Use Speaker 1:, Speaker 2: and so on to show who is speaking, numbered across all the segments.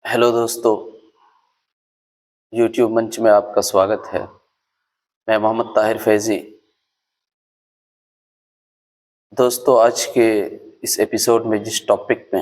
Speaker 1: Hello दोस्तों, YouTube मंच में आपका स्वागत है। मैं मोहम्मद ताहिर फैज़ी। दोस्तों, आज के इस एपिसोड में जिस टॉपिक में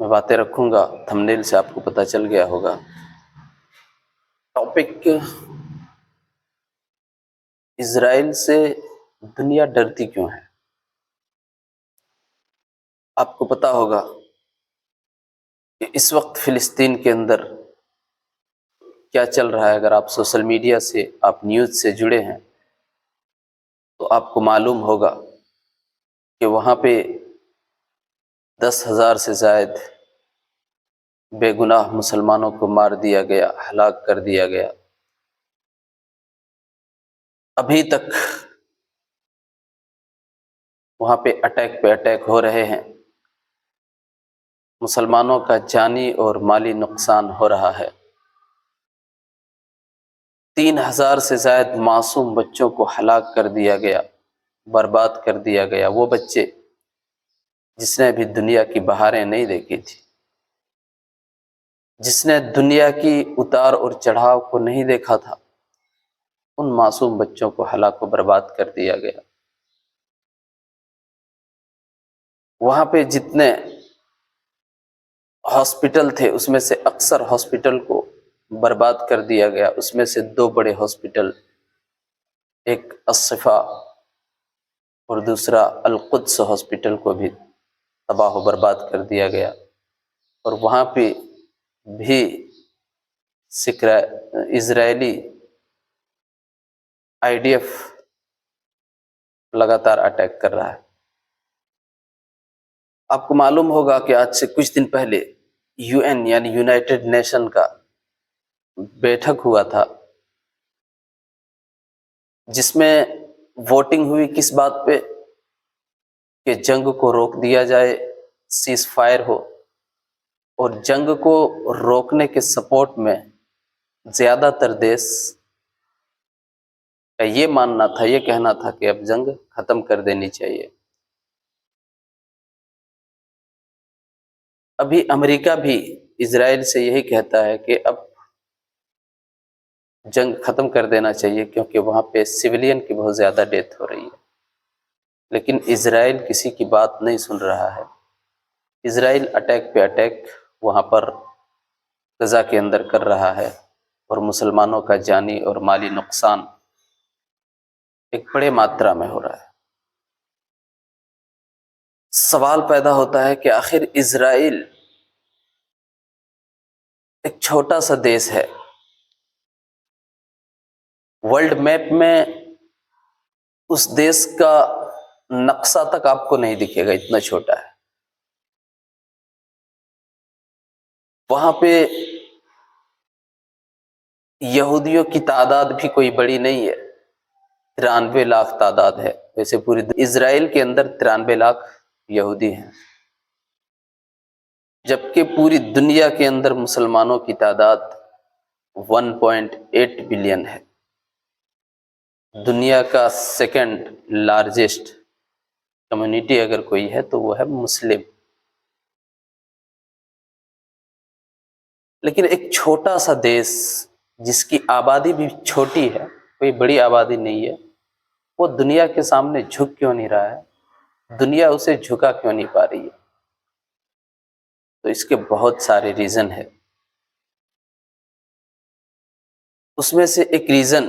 Speaker 1: मैं बातें रखूँगा, थंबनेल से आपको पता चल गया होगा। टॉपिक इज़राइल से दुनिया डरती क्यों है। आपको पता होगा कि इस वक्त फ़िलिस्तीन के अंदर क्या चल रहा है। अगर आप सोशल मीडिया से, आप न्यूज़ से जुड़े हैं, तो आपको मालूम होगा कि वहाँ पे 10,000 से ज़ायद बेगुनाह मुसलमानों को मार दिया गया, हलाक कर दिया गया। अभी तक वहाँ पे अटैक हो रहे हैं। मुसलमानों का जानी और माली नुकसान हो रहा है। 3,000 से ज़ायद मासूम बच्चों को हलाक कर दिया गया, बर्बाद कर दिया गया। वो बच्चे जिसने अभी दुनिया की बहारें नहीं देखी थी, जिसने दुनिया की उतार और चढ़ाव को नहीं देखा था, उन मासूम बच्चों को हलाक व बर्बाद कर दिया गया। वहाँ पे जितने हॉस्पिटल थे, उसमें से अक्सर हॉस्पिटल को बर्बाद कर दिया गया। उसमें से 2 बड़े हॉस्पिटल, एक अस-शिफा और दूसरा अल-कुद्स हॉस्पिटल को भी तबाह व बर्बाद कर दिया गया। और वहाँ पे भी इजरायली आईडीएफ लगातार अटैक कर रहा है। आपको मालूम होगा कि आज से कुछ दिन पहले यूएन यानी यूनाइटेड नेशन का बैठक हुआ था, जिसमें वोटिंग हुई किस बात पे कि जंग को रोक दिया जाए, सीज फायर हो। और जंग को रोकने के सपोर्ट में ज़्यादातर देश का ये मानना था, ये कहना था कि अब जंग ख़त्म कर देनी चाहिए। अभी अमेरिका भी इजराइल से यही कहता है कि अब जंग ख़त्म कर देना चाहिए, क्योंकि वहाँ पे सिविलियन की बहुत ज़्यादा डेथ हो रही है। लेकिन इजराइल किसी की बात नहीं सुन रहा है। इजराइल अटैक पे अटैक वहाँ पर गज़ा के अंदर कर रहा है, और मुसलमानों का जानी और माली नुकसान एक बड़े मात्रा में हो रहा है। सवाल पैदा होता है कि आखिर इजराइल एक छोटा सा देश है, वर्ल्ड मैप में उस देश का नक्शा तक आपको नहीं दिखेगा, इतना छोटा है। वहां पे यहूदियों की तादाद भी कोई बड़ी नहीं है, 93 लाख तादाद है। वैसे पूरी इजराइल के अंदर 93 लाख यहूदी हैं, जबकि पूरी दुनिया के अंदर मुसलमानों की तादाद 1.8 बिलियन है। दुनिया का सेकंड लार्जेस्ट कम्युनिटी अगर कोई है तो वो है मुस्लिम। लेकिन एक छोटा सा देश जिसकी आबादी भी छोटी है, कोई बड़ी आबादी नहीं है, वो दुनिया के सामने झुक क्यों नहीं रहा है, दुनिया उसे झुका क्यों नहीं पा रही है। तो इसके बहुत सारे रीज़न है। उसमें से एक रीज़न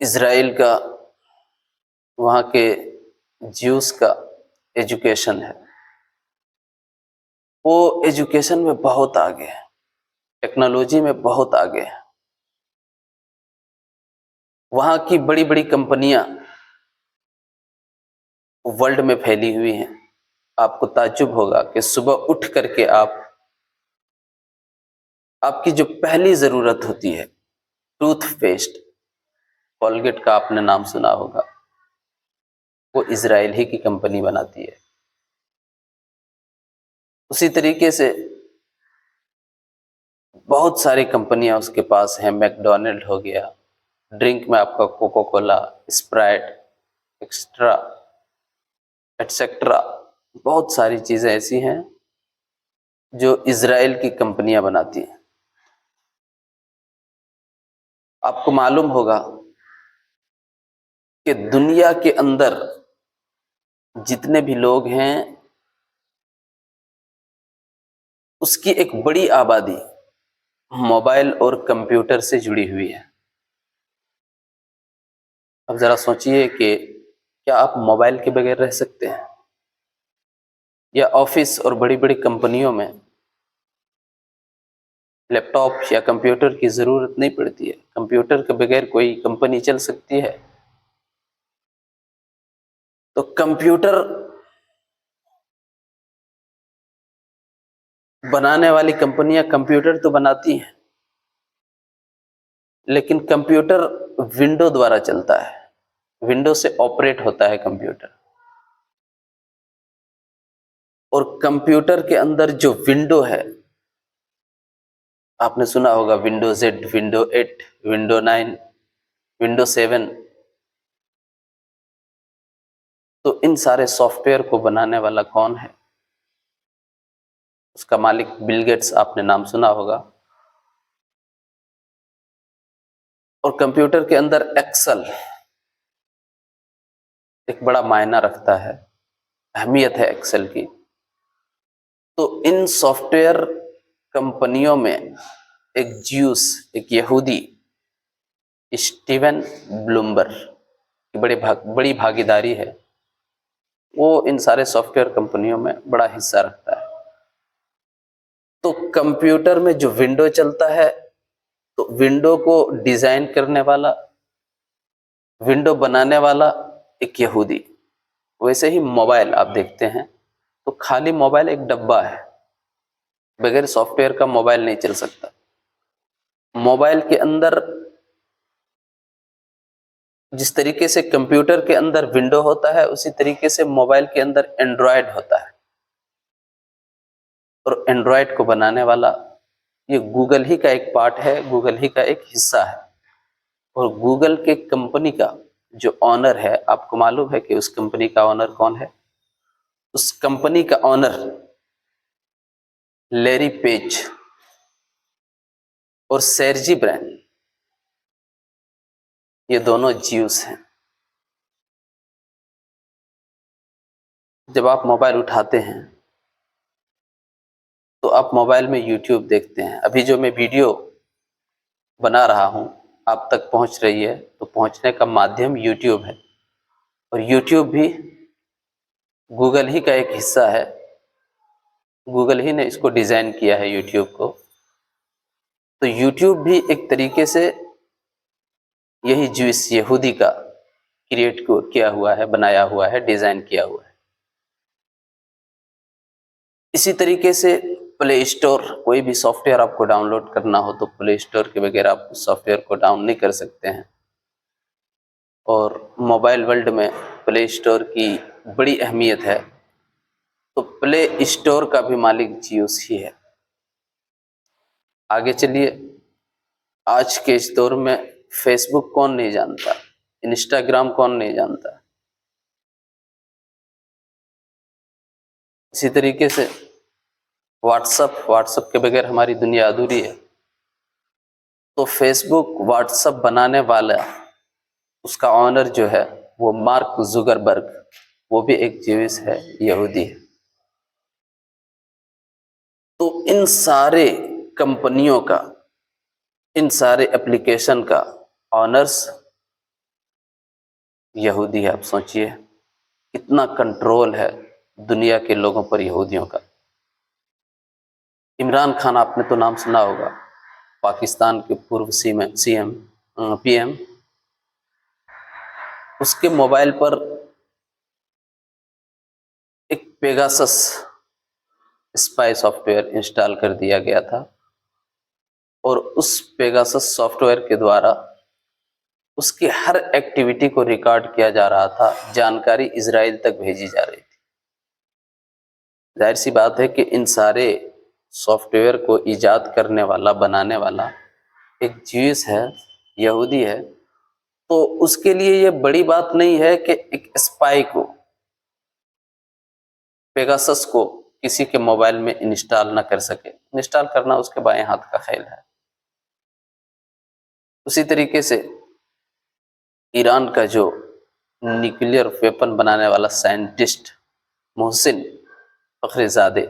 Speaker 1: इज़राइल का, वहाँ के ज्यूस का एजुकेशन है। वो एजुकेशन में बहुत आगे है, टेक्नोलॉजी में बहुत आगे है। वहाँ की बड़ी बड़ी कंपनियां वर्ल्ड में फैली हुई हैं। आपको ताज्जुब होगा कि सुबह उठ करके आपकी जो पहली ज़रूरत होती है, टूथपेस्ट, कोलगेट का आपने नाम सुना होगा, वो इज़राइल ही की कंपनी बनाती है। उसी तरीके से बहुत सारी कंपनियां उसके पास हैं। मैकडोनल्ड हो गया, ड्रिंक में आपका Coca Cola, Sprite, extra, etcetera, बहुत सारी चीज़ें ऐसी हैं जो इजराइल की कंपनियां बनाती हैं। आपको मालूम होगा कि दुनिया के अंदर जितने भी लोग हैं उसकी एक बड़ी आबादी मोबाइल और कंप्यूटर से जुड़ी हुई है। अब जरा सोचिए कि क्या आप मोबाइल के बगैर रह सकते हैं? या ऑफिस और बड़ी बड़ी कंपनियों में लैपटॉप या कंप्यूटर की ज़रूरत नहीं पड़ती है? कंप्यूटर के बगैर कोई कंपनी चल सकती है? तो कंप्यूटर बनाने वाली कंपनियां कंप्यूटर तो बनाती हैं, लेकिन कंप्यूटर विंडो द्वारा चलता है, विंडो से ऑपरेट होता है कंप्यूटर। और कंप्यूटर के अंदर जो विंडो है, आपने सुना होगा window Z, window 8, window 9, window 7। तो इन सारे सॉफ्टवेयर को बनाने वाला कौन है? उसका मालिक बिल गेट्स, आपने नाम सुना होगा। और कंप्यूटर के अंदर एक्सेल एक बड़ा मायना रखता है, अहमियत है एक्सेल की। तो इन सॉफ्टवेयर कंपनियों में एक ज्यूस, एक यहूदी, स्टीवन ब्लूमबर्ग की बड़ी भागीदारी है। वो इन सारे सॉफ्टवेयर कंपनियों में बड़ा हिस्सा रखता है। तो कंप्यूटर में जो विंडो चलता है, तो विंडो को डिजाइन करने वाला, विंडो बनाने वाला एक यहूदी। वैसे ही मोबाइल आप देखते हैं तो खाली मोबाइल एक डब्बा है, बगैर सॉफ्टवेयर का मोबाइल नहीं चल सकता। मोबाइल के अंदर जिस तरीके से कंप्यूटर के अंदर विंडो होता है, उसी तरीके से मोबाइल के अंदर एंड्रॉयड होता है। और एंड्रॉयड को बनाने वाला ये गूगल ही का एक पार्ट है, गूगल ही का एक हिस्सा है। और गूगल के कंपनी का जो ऑनर है, आपको मालूम है कि उस कंपनी का ऑनर कौन है? उस कंपनी का ऑनर लैरी पेज और सेर्जी ब्रिन, ये दोनों ज्यूस हैं। जब आप मोबाइल उठाते हैं तो आप मोबाइल में यूट्यूब देखते हैं। अभी जो मैं वीडियो बना रहा हूं आप तक पहुंच रही है, तो पहुंचने का माध्यम यूट्यूब है। और यूट्यूब भी गूगल ही का एक हिस्सा है, गूगल ही ने इसको डिजाइन किया है यूट्यूब को। तो यूट्यूब भी एक तरीके से यही ज्यूस यहूदी का क्रिएट किया हुआ है, बनाया हुआ है, डिजाइन किया हुआ है। इसी तरीके से प्ले स्टोर, कोई भी सॉफ्टवेयर आपको डाउनलोड करना हो तो प्ले स्टोर के बगैर आप उस सॉफ्टवेयर को डाउन नहीं कर सकते हैं। और मोबाइल वर्ल्ड में प्ले स्टोर की बड़ी अहमियत है। तो प्ले स्टोर का भी मालिक जियोस ही है। आगे चलिए, आज के इस दौर में फेसबुक कौन नहीं जानता, इंस्टाग्राम कौन नहीं जानता। इसी तरीके से व्हाट्सएप के बगैर हमारी दुनिया अधूरी है। तो फेसबुक, व्हाट्सएप बनाने वाला, उसका ऑनर जो है वो मार्क जुगरबर्ग, वो भी एक ज्यूस है, यहूदी है। तो इन सारे कंपनियों का, इन सारे एप्लीकेशन का ऑनर्स यहूदी है। आप सोचिए कितना कंट्रोल है दुनिया के लोगों पर यहूदियों का। इमरान खान, आपने तो नाम सुना होगा, पाकिस्तान के पूर्व सीएम, पीएम। उसके मोबाइल पर एक पेगासस स्पाई सॉफ्टवेयर इंस्टॉल कर दिया गया था। और उस पेगासस सॉफ्टवेयर के द्वारा उसकी हर एक्टिविटी को रिकॉर्ड किया जा रहा था, जानकारी इजराइल तक भेजी जा रही थी। जाहिर सी बात है कि इन सारे सॉफ्टवेयर को इजाद करने वाला, बनाने वाला एक ज्यूस है, यहूदी है। तो उसके लिए ये बड़ी बात नहीं है कि एक स्पाई को, पेगासस को किसी के मोबाइल में इंस्टॉल ना कर सके। इंस्टॉल करना उसके बाएं हाथ का खेल है। उसी तरीके से ईरान का जो न्यूक्लियर वेपन बनाने वाला साइंटिस्ट मोहसिन फखरीजादे,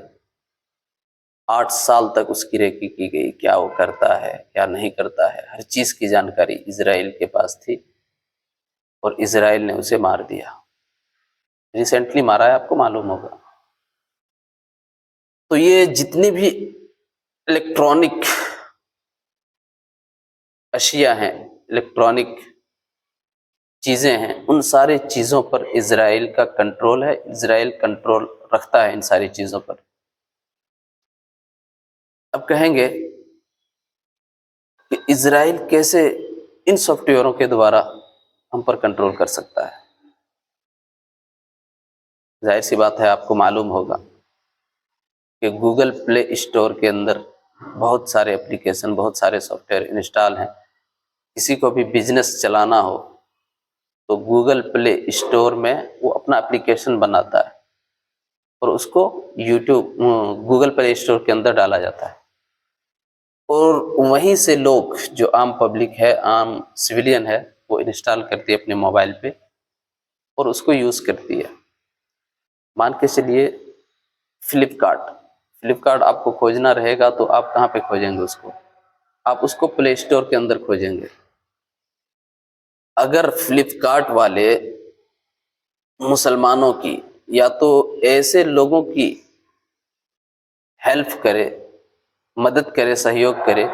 Speaker 1: 8 साल तक उसकी रेकी की गई, क्या वो करता है क्या नहीं करता है, हर चीज़ की जानकारी इजराइल के पास थी और इजराइल ने उसे मार दिया। रिसेंटली मारा है, आपको मालूम होगा। तो ये जितनी भी इलेक्ट्रॉनिक अशिया हैं, इलेक्ट्रॉनिक चीज़ें हैं, उन सारी चीज़ों पर इजराइल का कंट्रोल है। इजराइल कंट्रोल रखता है इन सारी चीज़ों पर। अब कहेंगे कि इजराइल कैसे इन सॉफ्टवेयरों के द्वारा हम पर कंट्रोल कर सकता है। जाहिर सी बात है, आपको मालूम होगा कि गूगल प्ले स्टोर के अंदर बहुत सारे एप्लीकेशन, बहुत सारे सॉफ्टवेयर इंस्टॉल हैं। किसी को भी बिजनेस चलाना हो तो गूगल प्ले स्टोर में वो अपना एप्लीकेशन बनाता है और उसको गूगल प्ले स्टोर के अंदर डाला जाता है और वहीं से लोग, जो आम पब्लिक है, आम सिविलियन है, वो इंस्टॉल करती है अपने मोबाइल पे और उसको यूज़ करती है। मान के चलिए फ्लिपकार्ट आपको खोजना रहेगा तो आप कहाँ पे खोजेंगे उसको? आप उसको प्ले स्टोर के अंदर खोजेंगे। अगर फ्लिपकार्ट वाले मुसलमानों की या तो ऐसे लोगों की हेल्प करे, मदद करे, सहयोग करे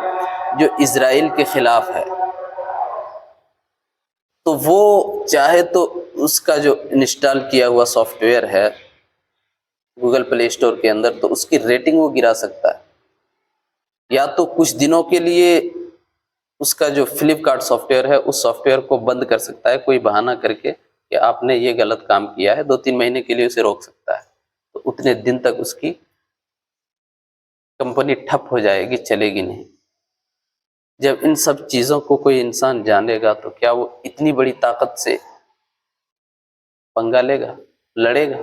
Speaker 1: जो इजराइल के खिलाफ है, तो वो चाहे तो उसका जो इंस्टॉल किया हुआ सॉफ्टवेयर है गूगल प्ले स्टोर के अंदर, तो उसकी रेटिंग वो गिरा सकता है, या तो कुछ दिनों के लिए उसका जो फ्लिपकार्ट सॉफ्टवेयर है उस सॉफ्टवेयर को बंद कर सकता है, कोई बहाना करके कि आपने ये गलत काम किया है, 2-3 महीने के लिए उसे रोक सकता है। तो उतने दिन तक उसकी कंपनी ठप हो जाएगी, चलेगी नहीं। जब इन सब चीज़ों को कोई इंसान जानेगा तो क्या वो इतनी बड़ी ताकत से पंगा लेगा, लड़ेगा?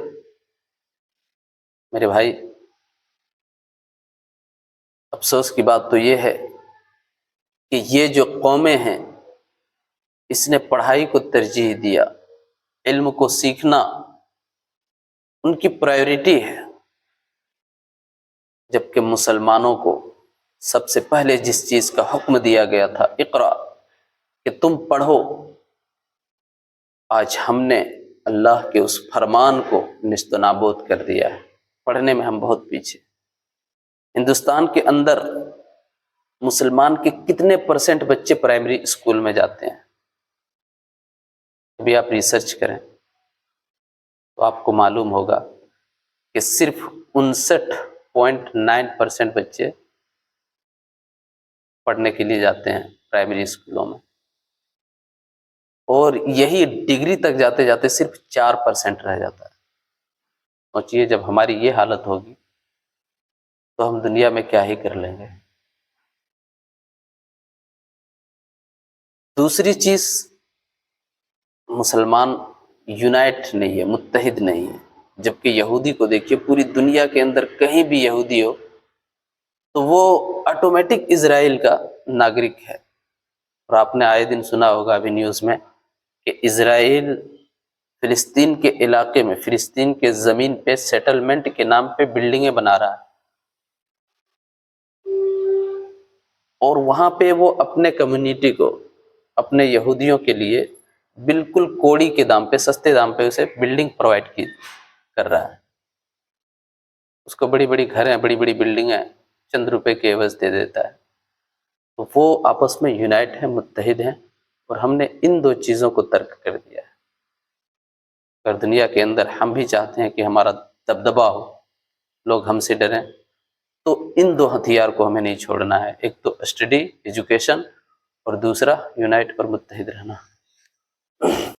Speaker 1: मेरे भाई, अफसोस की बात तो ये है कि ये जो कौमें हैं, इसने पढ़ाई को तरजीह दिया, इल्म को सीखना उनकी प्रायोरिटी है, जबकि मुसलमानों को सबसे पहले जिस चीज़ का हुक्म दिया गया था, इक़रा, कि तुम पढ़ो, आज हमने अल्लाह के उस फरमान को निस्त नाबूद कर दिया है। पढ़ने में हम बहुत पीछे। हिंदुस्तान के अंदर मुसलमान के कितने % बच्चे प्राइमरी स्कूल में जाते हैं? अभी आप रिसर्च करें तो आपको मालूम होगा कि सिर्फ 59.9% बच्चे पढ़ने के लिए जाते हैं प्राइमरी स्कूलों में, और यही डिग्री तक जाते जाते सिर्फ 4% रह जाता है। सोचिए, जब हमारी ये हालत होगी तो हम दुनिया में क्या ही कर लेंगे। दूसरी चीज़, मुसलमान यूनाइट नहीं है, मुत्तहिद नहीं है। जबकि यहूदी को देखिए, पूरी दुनिया के अंदर कहीं भी यहूदी हो तो वो ऑटोमेटिक इजराइल का नागरिक है। और आपने आए दिन सुना होगा अभी न्यूज़ में कि इजराइल फिलिस्तीन के इलाके में, फिलिस्तीन के ज़मीन पे सेटलमेंट के नाम पे बिल्डिंगें बना रहा है, और वहाँ पे वो अपने कम्युनिटी को, अपने यहूदियों के लिए बिल्कुल कोड़ी के दाम पे, सस्ते दाम पे उसे बिल्डिंग प्रोवाइड कर रहा है। उसको बड़ी बड़ी घरें, बड़ी बड़ी बिल्डिंगें चंद रुपए के एवज दे देता है। तो वो आपस में यूनाइट हैं, मुत्तहिद हैं, और हमने इन दो चीज़ों को तर्क कर दिया है। अगर दुनिया के अंदर हम भी चाहते हैं कि हमारा दबदबा हो, लोग हमसे डरें, तो इन दो हथियार को हमें नहीं छोड़ना है। एक तो स्टडी, एजुकेशन, और दूसरा यूनाइट और मुत्तहिद रहना।